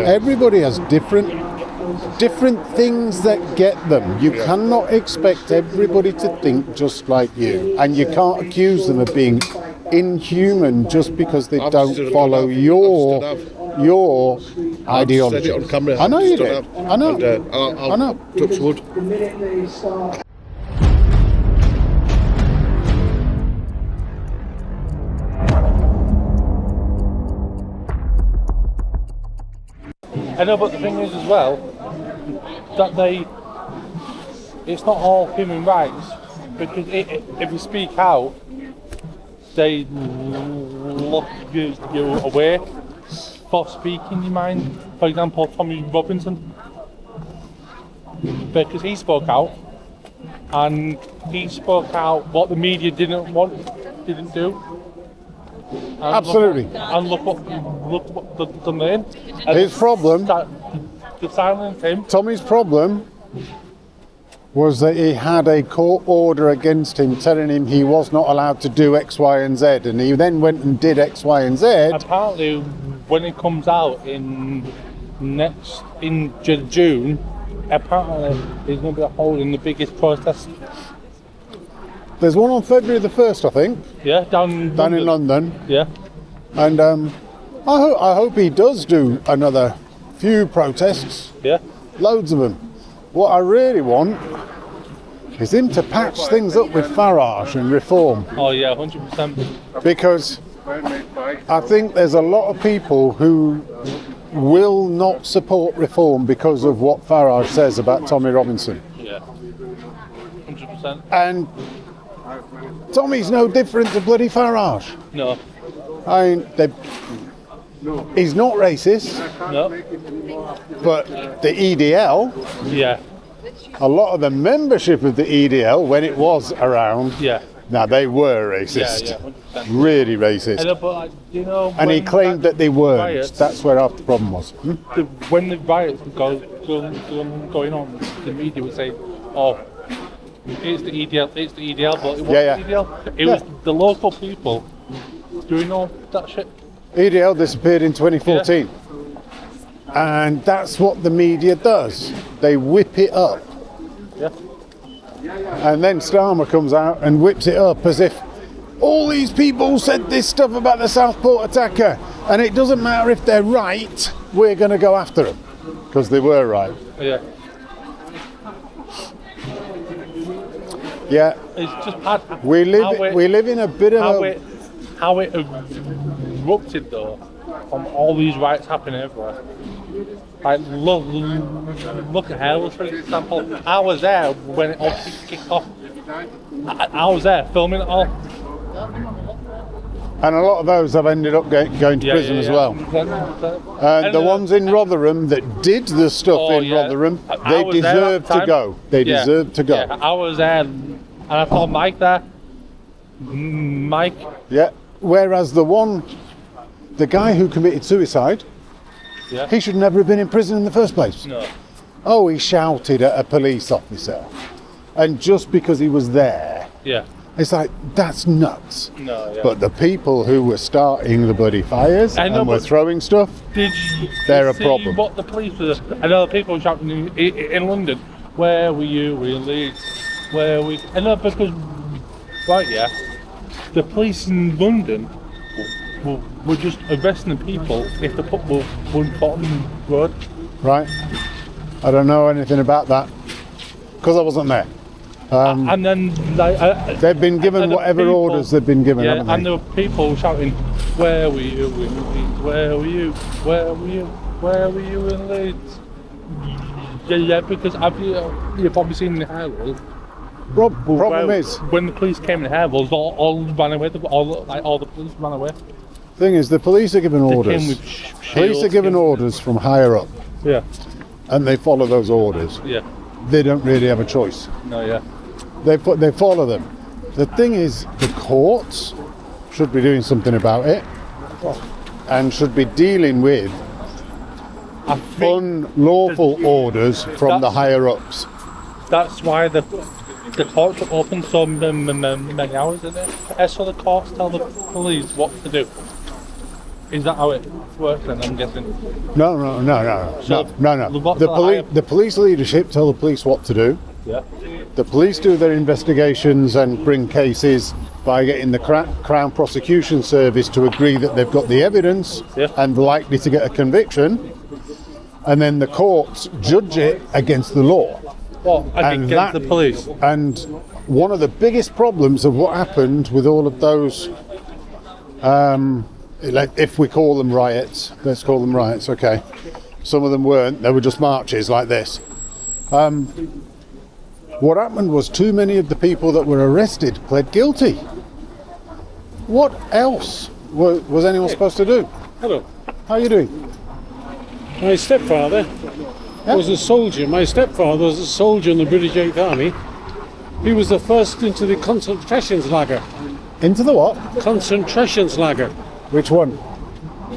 Everybody has different things that get them. You cannot expect everybody to think just like you, and you can't accuse them of being inhuman just because they don't follow your ideology. Said it on camera. I know you did. I know. And, I know. Touch wood. I know, but the thing is as well, that it's not all human rights, because if you speak out, they look you away for speaking your mind. For example, Tommy Robinson, because he spoke out, and he spoke out what the media didn't do. And Absolutely. Look what they've done then. His problem, to silence him. Tommy's problem was that he had a court order against him telling him he was not allowed to do X, Y and Z, and he then went and did X, Y and Z. Apparently, when it comes out in June, apparently he's going to be holding the biggest protest. There's one on February the 1st, I think. Yeah, down in London. Yeah. And I hope he does do another few protests. Yeah. Loads of them. What I really want is him to patch things up with Farage and reform. Oh yeah, 100%. Because I think there's a lot of people who will not support reform because of what Farage says about Tommy Robinson. Yeah. 100%. And Tommy's no different to bloody Farage. No. I mean, he's not racist, No. but the EDL, Yeah. a lot of the membership of the EDL, when it was around, Yeah. now they were racist. Yeah, 100%. Really racist. But, you know, And he claimed that they weren't. riots, That's where half the problem was. when the riots were going on, the media would say, "Oh, it's the EDL, but it wasn't the EDL. It was the local people doing all that shit." EDL disappeared in 2014. And that's what the media does. They whip it up. Yeah. And then Starmer comes out and whips it up as if all these people said this stuff about the Southport attacker, and it doesn't matter if they're right, we're going to go after them. Because they were right. Yeah. Yeah. It's just bad. We live in a bit of how it erupted though, from all these riots happening everywhere. Like look at Hales for example. I was there when it all kicked off. I was there filming it all. And a lot of those have ended up going to prison as well. 100%. And the ones in Rotherham that did the stuff in Rotherham, they deserve to go. They deserve to go. Yeah, I was there, and I saw Mike there. Mike. Yeah. Whereas the guy who committed suicide, he should never have been in prison in the first place. No. Oh, he shouted at a police officer, and just because he was there, it's like, that's nuts. No, yeah. But the people who were starting the bloody fires and were throwing stuff, they're a problem. What the police were? I know people were shouting in London, "Where were you in Leeds? Where we?" I know because, the police in London were just arresting the people if the football wouldn't bottom the road. Right. I don't know anything about that because I wasn't there. And then they've been given whatever orders they've been given, haven't they? And there were people shouting, "Where were you in Leeds? Where were you? Where were you? Where were you in Leeds?" Yeah, because you've probably seen the Highway. Problem is, when the police came in Hairwells, all ran away. All the police ran away. Thing is, the police are given orders. Police are given orders from higher up. Yeah. And they follow those orders. Yeah. They don't really have a choice. No. Yeah. They follow them. The thing is, the courts should be doing something about it, and should be dealing with unlawful orders from the higher ups. That's why the courts are open so many hours, isn't it? So the courts tell the police what to do. Is that how it works then, I'm guessing? No. The police leadership tell the police what to do. Yeah. The police do their investigations and bring cases by getting the Crown Prosecution Service to agree that they've got the evidence and likely to get a conviction. And then the courts judge it against the law. Well, against the police. And one of the biggest problems of what happened with all of those, if we call them riots, let's call them riots, okay. Some of them weren't, they were just marches like this. What happened was too many of the people that were arrested pled guilty. What else was anyone supposed to do? Hello. How are you doing? My stepfather was a soldier. My stepfather was a soldier in the British 8th Army. He was the first into the Konzentrationslager. Into the what? Konzentrationslager. Which one?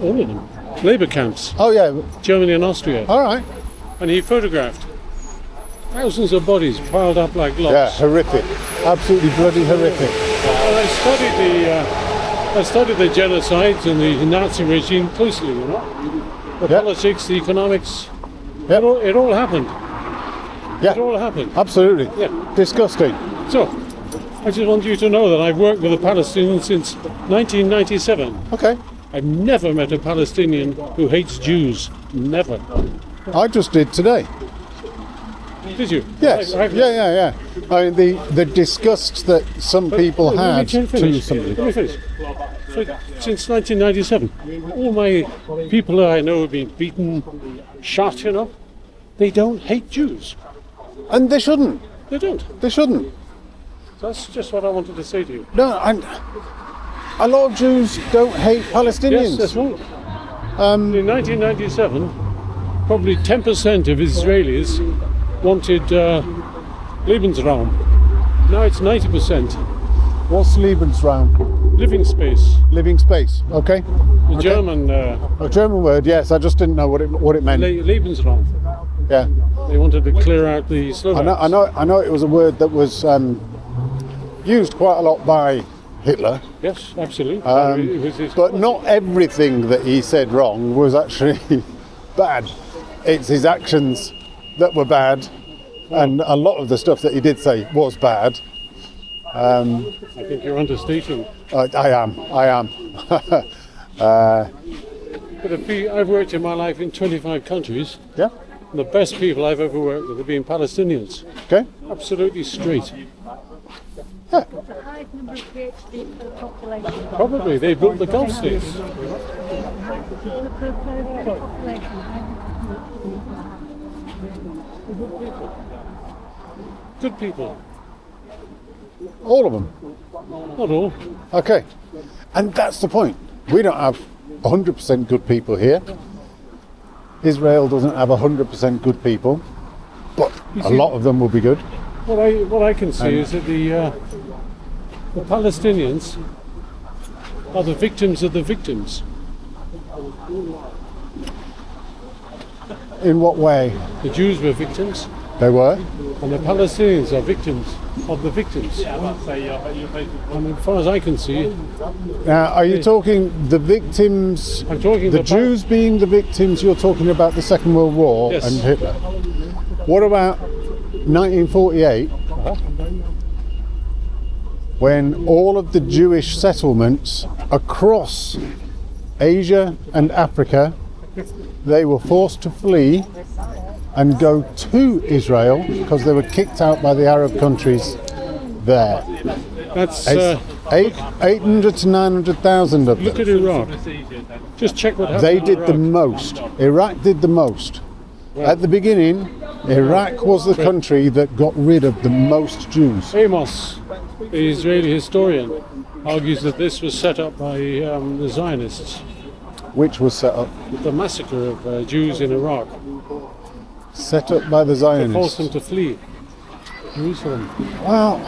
All of them. Labour camps. Oh yeah. Germany and Austria. All right. And he photographed thousands of bodies piled up like logs. Yeah, horrific. Absolutely bloody horrific. Well, I studied the genocides and the Nazi regime closely, you know. The politics, the economics. It all happened. Yeah. It all happened. Absolutely. Yeah. Disgusting. So, I just want you to know that I've worked with the Palestinians since 1997. Okay. I've never met a Palestinian who hates Jews. Never. I just did today. Did you? Yes. Yeah. I mean, the disgust that some people had to somebody. Let me finish. So, since 1997, all my people that I know have been beaten, shot, you know. They don't hate Jews. And they shouldn't. They don't. They shouldn't. That's just what I wanted to say to you. No, and a lot of Jews don't hate Palestinians. Yes, that's right. In 1997, probably 10% of Israelis wanted Lebensraum. Now it's 90%. What's Lebensraum? Living space. Living space. Okay. The German. A German word. Yes, I just didn't know what it meant. Lebensraum. Yeah. They wanted to clear out the Slovaks. I know. It was a word that was used quite a lot by Hitler. Yes, absolutely. But not everything that he said wrong was actually bad. It's his actions that were bad, and a lot of the stuff that he did say was bad. I think you're understating. I am. But I've worked in my life in 25 countries. Yeah. And the best people I've ever worked with have been Palestinians. Okay. Absolutely straight. Yeah. The highest number of PhD per population. Probably. They built the Gulf states. The per population. Good people. All of them. Not all. Okay. And that's the point. We don't have 100% good people here. Israel doesn't have 100% good people, but a lot of them will be good. What I can see is that the Palestinians are the victims of the victims. In what way? The Jews were victims, They were? and the Palestinians are victims of the victims. And as far as I can see, Now, are you talking the victims, I'm talking the about Jews being the victims, you're talking about the Second World War Yes. and Hitler? What about 1948, when all of the Jewish settlements across Asia and Africa, they were forced to flee and go to Israel because they were kicked out by the Arab countries there. that's 800 to 900,000 of look them. at Iraq. Just check what happened. They in did the Iraq. most. Iraq did the most. At the beginning, Iraq was the country that got rid of the most Jews. Amos, the Israeli historian, argues that this was set up by the Zionists, Which was set up the massacre of Jews in Iraq, by the to force Zionists. them to flee Jerusalem. Well,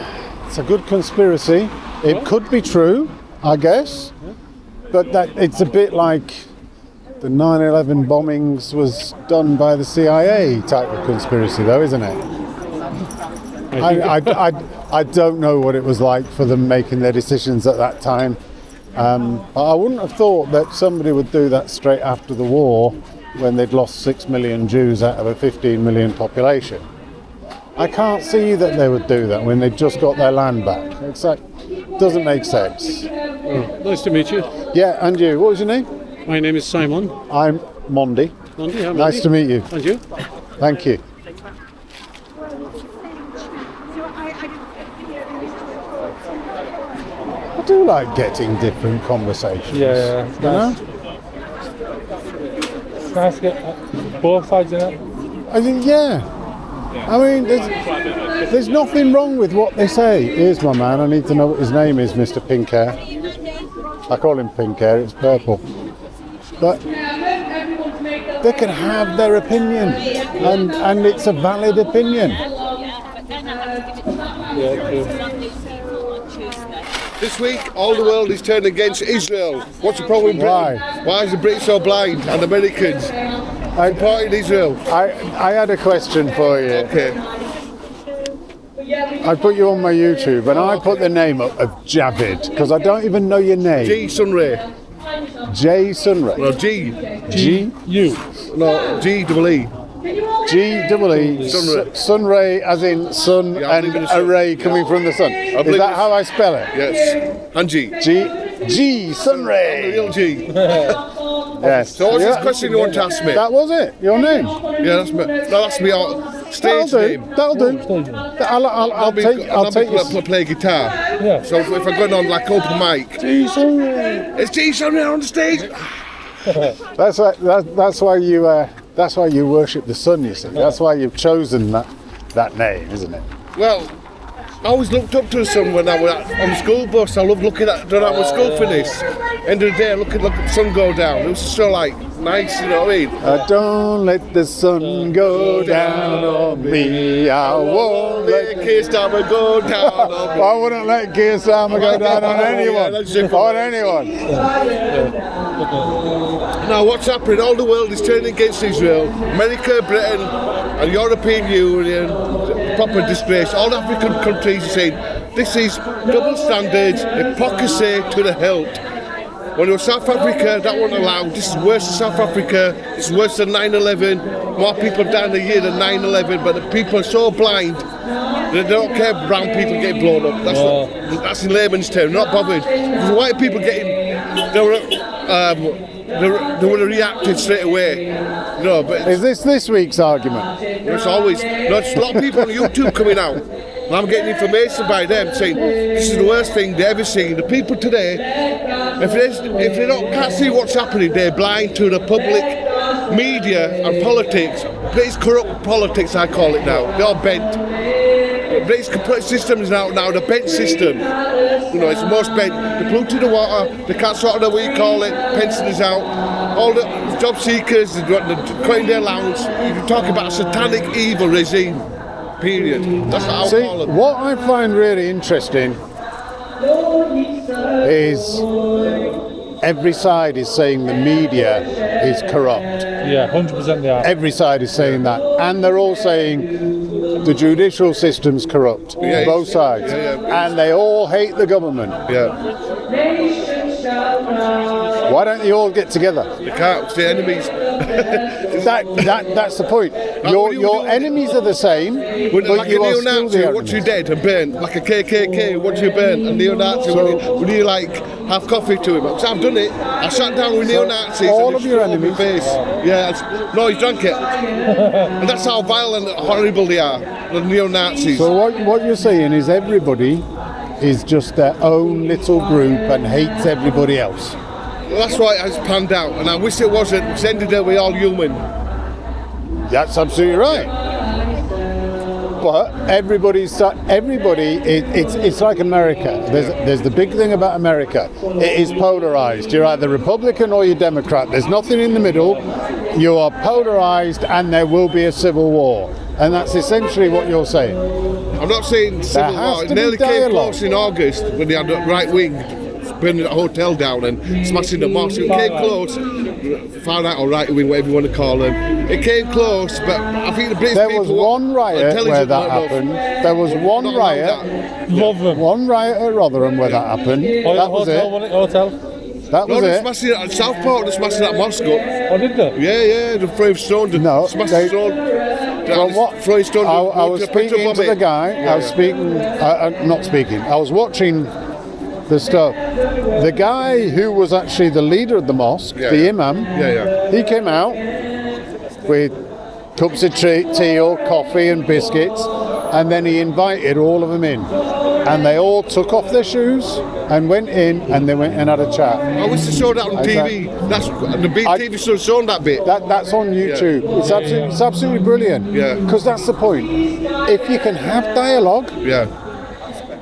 it's a good conspiracy. It could be true, I guess. But it's a bit like the 9/11 bombings was done by the CIA type of conspiracy, though, isn't it? I don't know what it was like for them making their decisions at that time. But I wouldn't have thought that somebody would do that straight after the war when they'd lost 6 million Jews out of a 15 million population. I can't see that they would do that when they'd just got their land back. It's like, doesn't make sense. Nice to meet you. Yeah, and you, what was your name? My name is Simon. I'm Mondi. Monday, I'm Nice to meet you. And you? Thank you. I do like getting different conversations. Yeah, it's You know? nice. It's nice to get both sides in it. I think, yeah. I mean, there's nothing wrong with what they say. Here's my man. I need to know what his name is, Mr. Pink Hair. I call him Pink Hair. It's purple. But they can have their opinion, and it's a valid opinion. Yeah, true. This week, all the world is turned against Israel. What's the problem with Britain? Why is the Brits so blind and Americans supporting Israel? I had a question for you. Okay. I put you on my YouTube, and I put the name up of Javed because I don't even know your name. G Sunray. J Sunray. No, G. G You. No, G-double-E. G-double-E. Sunray. Sunray, as in sun, Yeah, I and believe in a sun. ray coming from the sun. Is believe that in- how I spell it? Yes. And G. G Sunray. Real G. Yes. So what's this Yeah. question you want to ask me? That was it. Your name. Yeah, that's me. No, that's me. Stage name. That'll do. I'll take you. you. Play guitar. Yeah. So if I'm going on like open mic, G Sunray. it's G Sunray on the stage. That's why you worship the sun. You see. That's why you've chosen that name, isn't it? Well, I always looked up to the sun when I was on the school bus. I loved looking at when I was school finish. End of the day, look at the sun go down. It was so like nice, you know what I mean? Don't let the sun go down on me. I won't let. Keir Starmer go down on me. I wouldn't let Keir Starmer go down on anyone. Yeah, that's it. On anyone. Now what's happening? All the world is turning against Israel. America, Britain, and European Union, proper disgrace. All African countries are saying this is double standards, hypocrisy to the hilt. When it was South Africa, that wasn't allowed. This is worse than South Africa. It's worse than 9/11. More people died in a year than 9/11, but the people are so blind they don't care if brown people get blown up. That's in layman's terms. They're not bothered. If the white people getting, they would have reacted straight away. No, but Is this week's argument? it's always there's a lot of people on YouTube coming out. And I'm getting information by them saying this is the worst thing they've ever seen. The people today, if they can't see what's happening, they're blind to the public media and politics. British corrupt politics, I call it now. They're all bent. The British system is now the bent system. You know, it's the most bent. They polluted the water. They can't sort of what you call it. Pensioners out. All the job seekers, they're cutting their allowance. You're talking about a satanic evil regime. Period. That's what I'll See, call it. what I find really interesting is every side is saying the media is corrupt. Yeah, 100% they are. Every side is saying that. And they're all saying the judicial system's corrupt. Yeah, Both sides. yeah. And they all hate the government. Yeah. Why don't you all get together? They can't. It's the enemies. That's the point. what do you Your do? enemies are the same, When, but like a you are still neo-Nazi, the what you enemies. dead and burn, like a KKK, what you burn, a neo-Nazi, would you like have coffee to him? Because I've done it. I sat down with neo-Nazis. all and of they your threw it in my enemies- face. Yeah, no, he's drank it. And that's how violent and horrible they are, the neo-Nazis. So what you're saying is everybody is just their own little group and hates everybody else. Well, that's why it has panned out, and I wish it wasn't. It's ended up we're all human. That's absolutely right. But it's like America. There's the big thing about America. It is polarized. You're either Republican or you're Democrat. There's nothing in the middle. You are polarized, and there will be a civil war. And that's essentially what you're saying. I'm not saying civil has war. to It be nearly came dialogue. close in August when they had the right wing burning that hotel down and smashing the mosque. It came close. far right or right wing, whatever you want to call them. It came close, but I think the British There people was one riot where that happened. There was one riot. Rotherham. One riot at Rotherham where that happened. That was Hotel, it. wasn't it? Hotel. That No, was they're it. smashing it at Southport, they're smashing that mosque up. Oh, did they? Yeah, the throwing stones. No, smashing they- stones. Well, what? Throwing stones. I was speaking to the guy. I was speaking. Not speaking. I was watching the stuff. The guy who was actually the leader of the mosque, the imam. He came out with cups of tea or coffee and biscuits, and then he invited all of them in, and they all took off their shoes and went in, and they went and had a chat. I wish they showed that on TV. That's the big TV should have shown that bit. That's on YouTube. It's absolutely brilliant. Yeah. Because that's the point. If you can have dialogue,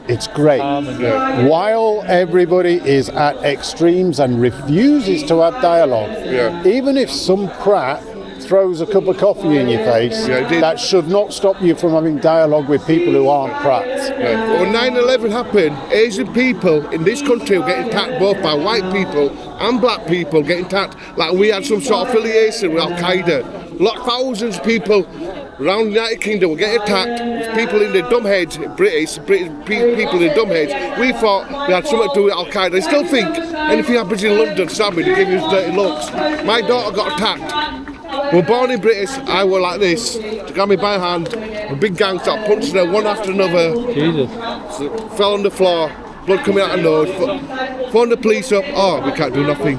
it's great. While everybody is at extremes and refuses to have dialogue, even if some prat throws a cup of coffee in your face, that should not stop you from having dialogue with people who aren't prats. When 9/11 happened, Asian people in this country were getting attacked both by white people and black people, getting attacked like we had some sort of affiliation with Al-Qaeda. Thousands of people around the United Kingdom were getting attacked. People in their dumbheads, British people in their dumbheads. We thought we had something to do with Al-Qaeda. I still think anything happens in London, stabbing, they give you dirty looks. My daughter got attacked. We were born in British, I were like this. They got me by hand, a big gang started punching her one after another. Jesus. Fell on the floor, blood coming out of nose. Phoned the police up, we can't do nothing.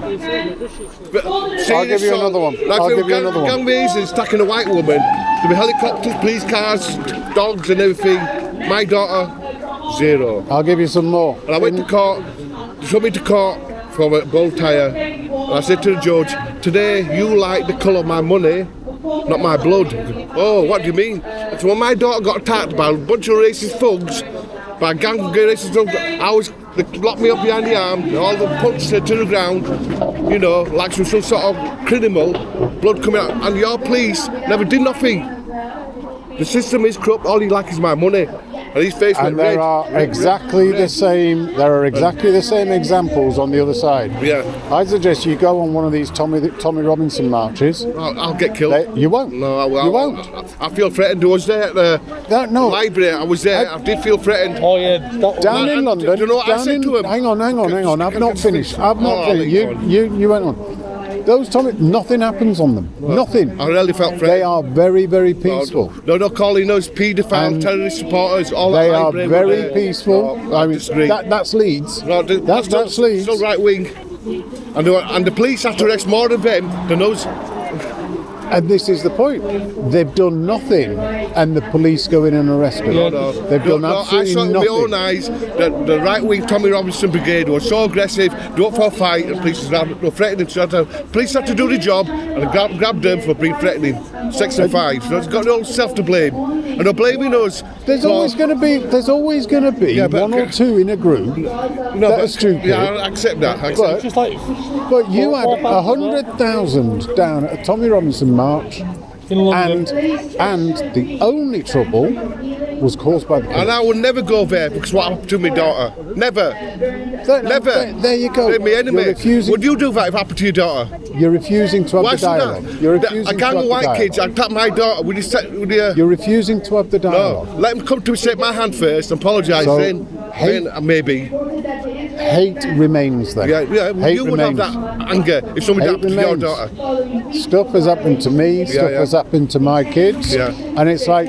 But I'll give you another one. Like I'll there give were you another one. gang reasons attacking a white woman. There were helicopters, police cars, dogs and everything. My daughter, zero. I'll give you some more. And I went to court, they took me to court for a bow tire. And I said to the judge, today you like the colour of my money, not my blood. Oh, what do you mean? And so when my daughter got attacked by a bunch of racist thugs, by a gang of racist thugs, they locked me up behind the arm, and all the punched her to the ground, you know, like some sort of criminal, blood coming out, and your police never did nothing. The system is corrupt, all he like is my money. And his face went And there red. are exactly the same. There are exactly the same examples on the other side. Yeah. I suggest you go on one of these Tommy Robinson marches. I'll get killed. You won't. No, You won't. I feel threatened. I was there at the No. library. I was there. I did feel threatened. Oh yeah. Down in And London. do you know what I down said in, to him? Hang on. I've not finished. I've not Oh, finished. go on. You went on. Those nothing happens on them. Nothing. I really felt threatened. They are very, very peaceful. No, calling us paedophiles, And terrorist supporters. All They that are library very were there. peaceful. No, I disagree. That's Leeds. No, That's Leeds. Still right wing. And the police had to arrest more of them than us. And this is the point. They've done nothing, and the police go in and arrest them. They've done I absolutely saw it with my own nothing. eyes that the right-wing Tommy Robinson Brigade was so aggressive, do up for a fight, and police were threatening. Police had to do the job, and grabbed them for being threatening. 6 and 5. So it's got no self to blame. And they're blaming us. There's always going to be Yeah, but- one or two in a group that are stupid. Yeah, I accept that. But- Just like But you had Four- 100,000 down at a Tommy Robinson march, in London. and the only trouble was caused by the police. And I will never go there because what happened to my daughter. Never. Never. There you go. They're my enemy. You're refusing. Would you do that if it happened to your daughter? You're refusing to have Why the should dialogue. that? You're A refusing to gang have of the white dialogue. kids attacked my daughter with his You're refusing to have the No, dialogue. let them come to shake my hand first and apologise So, then maybe. Hate remains then. Yeah, Hate you would remains. have that anger if somebody Hate happened to your remains. daughter. Stuff has happened to me, stuff yeah. has happened to my kids, Yeah. and it's like,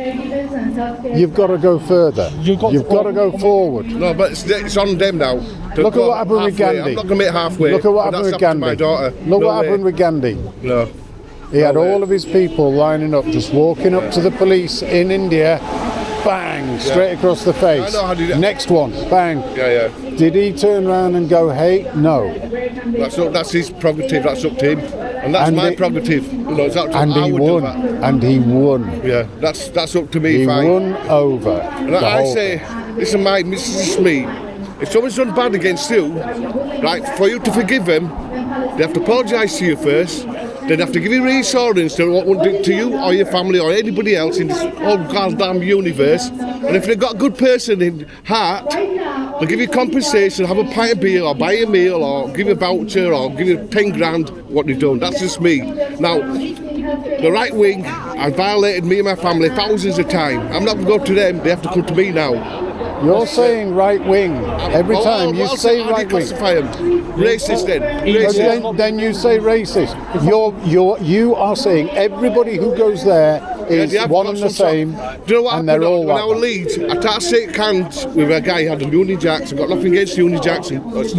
you've got to go further. You've got to go forward. No, but it's on them now. to Look at go what happened with halfway. Gandhi. I'm not going to make halfway. Look at what but happened that's with up to Gandhi. my daughter. Look No what way. happened with Gandhi. No. He had way. all of his people lining up, just walking up to the police in India, bang, straight across the face. I know how to do that. Next one, bang. Yeah. Did he turn around and go, hate? No. That's his prerogative. That's up to him, and that's And my he- prerogative. You know, it's up to And I he would won. do that. And he won. Yeah, that's up to me. He fine. won over. And the I whole say, listen, Mike, this is me. If someone's done bad against you, right, for you to forgive them, they have to apologise to you first. Then they have to give you reassurance to what won't do to you or your family or anybody else in this whole goddamn universe. And if they've got a good person in heart, They'll give you compensation, have a pint of beer, or buy a meal, or give you a voucher, or give you 10 grand, what they've done. That's just me. Now, the right wing has violated me and my family thousands of times. I'm not going to go to them, they have to come to me now. You're saying right wing every time you say right wing. Racist then. Racist. Then you say racist. You are saying everybody who goes there is one and the same, Do you know what and they're all when I was like Leeds, I tried to shake hands with a guy who had a Union Jacks. I've got nothing against Union Jacks. And it was a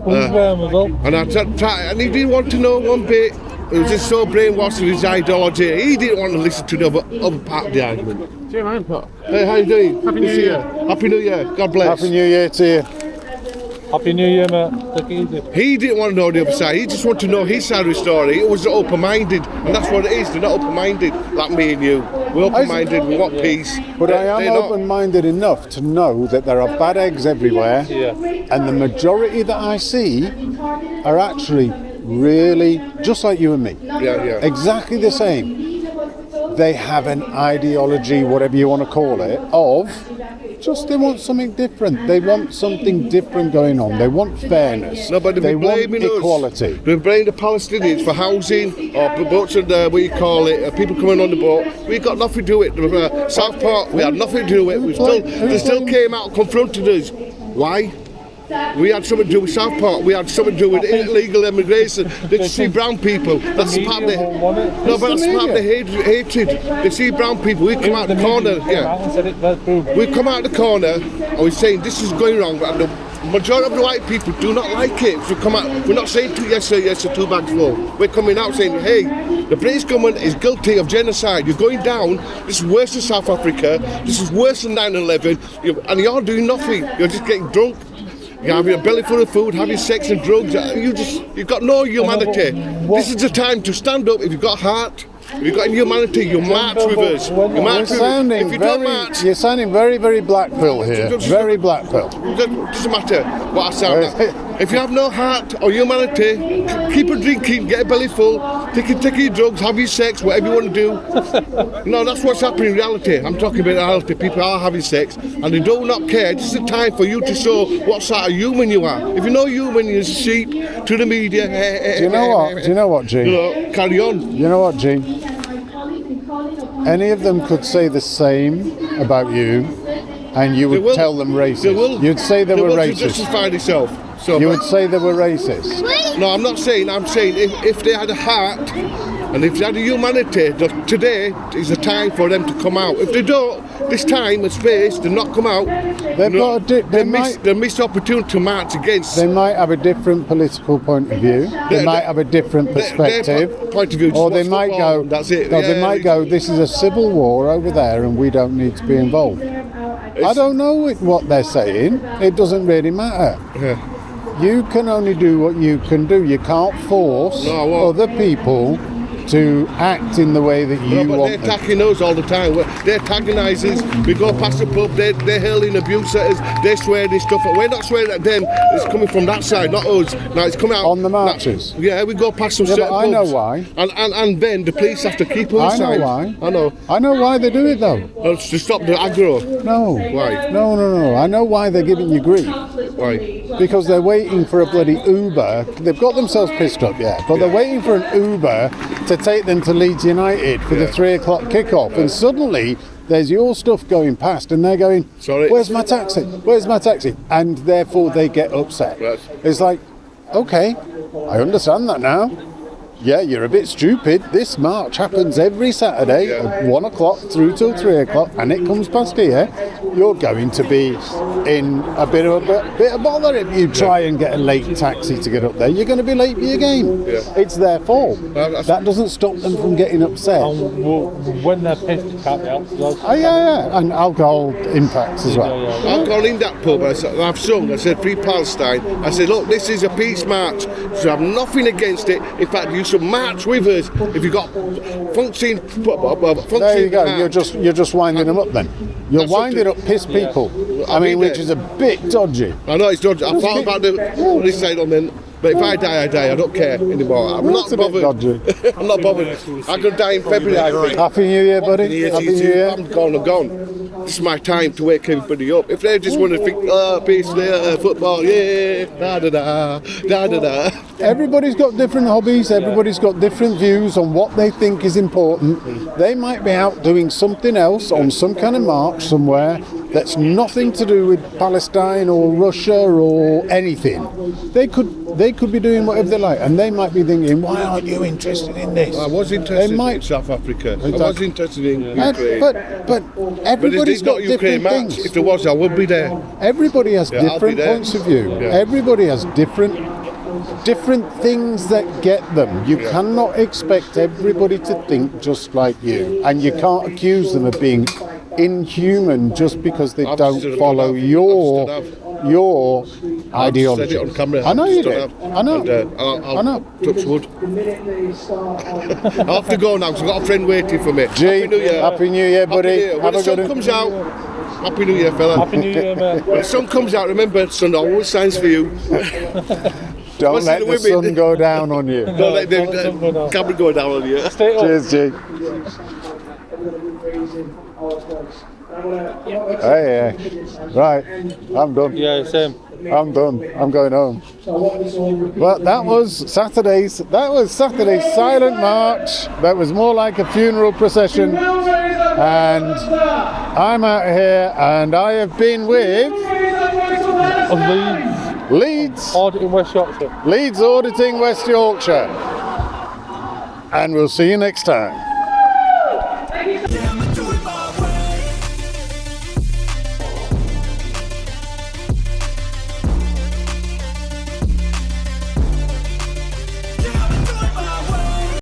well. And I tried, and he didn't want to know one bit. He was just so brainwashed with his ideology. He didn't want to listen to the other part of the argument. See, man. Hey, how you doing? Happy New Year. Happy New Year. God bless. Happy New Year to you. Happy New Year, mate. Take it easy. He didn't want to know the other side. He just wanted to know his side of the story. It was open-minded, and that's what it is. They're not open-minded like me and you. We're open-minded. We want peace. But I am open-minded enough to know that there are bad eggs everywhere, and the majority that I see are actually really just like you and me. Yeah. Exactly the same. They have an ideology, whatever you want to call it, of just they want something different. They want something different going on. They want fairness. No, but they want blaming equality. They blame the Palestinians for housing or boats and what you call it, people coming on the boat. We've got nothing to do with it. Southport, we had nothing to do with it. They still came out and confronted us. Why? We had something to do with Southport. We had something to do with illegal immigration. They see brown people. That's part of the that's part of the hatred. They see brown people. We come out the corner. We come out the corner and we're saying this is going wrong. And the majority of the white people do not like it. So come out. We're not saying yes sir, 2 bags full. We're coming out saying, hey, the British government is guilty of genocide. You're going down. This is worse than South Africa. This is worse than 9/11. And you're doing nothing. You're just getting drunk. You have your belly full of food, having sex and drugs. You've got no humanity. This is the time to stand up. If you've got heart, if you've got humanity, you march with us. You're sounding very, very black pill here. Very black pill. Doesn't matter what I sound like. If you have no heart or humanity, keep on drinking, get a belly full, take your drugs, have your sex, whatever you want to do. No, that's what's happening in reality. I'm talking about reality. People are having sex and they do not care. This is the time for you to show what sort of human you are. If you're no human, you're a sheep to the media. Do you know what, G? Carry on. You know what, G? Any of them could say the same about you, and you would tell them racist. You'd say they were racist. To justify themselves. So, you would say they were racist. No, I'm not saying. I'm saying if they had a heart and if they had a humanity, today is the time for them to come out. If they don't, this time and space, they'll not come out. They miss the opportunity to march against. They might have a different political point of view. They might have a different perspective. Their point of view. Or they might go. That's it. No, they might go. This is a civil war over there, and we don't need to be involved. I don't know what they're saying. It doesn't really matter. Yeah. You can only do what you can do. You can't force other people to act in the way that you want they're attacking us all the time. They're antagonising us. We go past the pub, they're hurling abuse at us, they're swearing stuff. We're not swearing at them, it's coming from that side, not us. Now it's coming out on the marches. Yeah, we go past some certain but I pubs. know why. And then the police have to keep us aside. I know why. I know why they do it though. To stop the aggro. No. Why? No. I know why they're giving you grief. Why? Because they're waiting for a bloody Uber. They've got themselves pissed up, but they're waiting for an Uber to take them to Leeds United for the 3 o'clock kickoff, and suddenly there's your stuff going past, and they're going, "Where's my taxi? Where's my taxi?" And therefore they get upset. Right. It's like, okay, I understand that now. Yeah, you're a bit stupid. This march happens every Saturday at 1 o'clock through till 3 o'clock, and it comes past here. You're going to be in a bit of bother if you try and get a late taxi to get up there. You're going to be late for your game. Yeah. It's their fault. That doesn't stop them from getting upset. When they're pissed, it can't be helped. And alcohol impacts as well. Alcohol in that pub, I've sung, I said Free Palestine. I said, look, this is a peace march, so I have nothing against it. In fact, you should march with us if you've got functioning. There you go. You're just winding them up then. You're winding up pissed people. I mean, which is a bit dodgy. I know it's dodgy. I thought about this side on then. But if I die, I die. I don't care anymore. I'm not bothered. I'm not bothered. I could die in February, I think. Happy New Year, buddy. Happy New Year. I'm gone. this is my time to wake everybody up. If they just want to think, oh, peace, football, yeah, da da da, da da da. Everybody's got different hobbies, everybody's got different views on what they think is important. They might be out doing something else on some kind of march somewhere that's nothing to do with Palestine or Russia or anything. They could be doing whatever they like, and they might be thinking, why aren't you interested in this? I was interested in South Africa. I was interested in Ukraine. But everybody's got different things. If there was, I would be there. Everybody has different points of view. Yeah. Everybody has different things that get them. You cannot expect everybody to think just like you, and you can't accuse them of being inhuman just because they don't follow your ideology. Said it on camera. I know you did. I know. And, I know. Touch wood. I have to go now because I've got a friend waiting for me. Gee, Happy New Year. Happy New Year, buddy. When the sun comes out, Happy New Year, fella. Happy New Year, mate. When the sun comes out, remember, sun always shines for you. Don't let the sun go down on you. Don't let the camera go down on you. Stay up. Cheers, G. Hey, right, I'm done. Yeah, same. I'm done. I'm going home. Well, that was Saturday's silent march. That was more like a funeral procession. And I'm out here, and I have been with Leeds Auditing West Yorkshire. Leeds Auditing West Yorkshire. And we'll see you next time.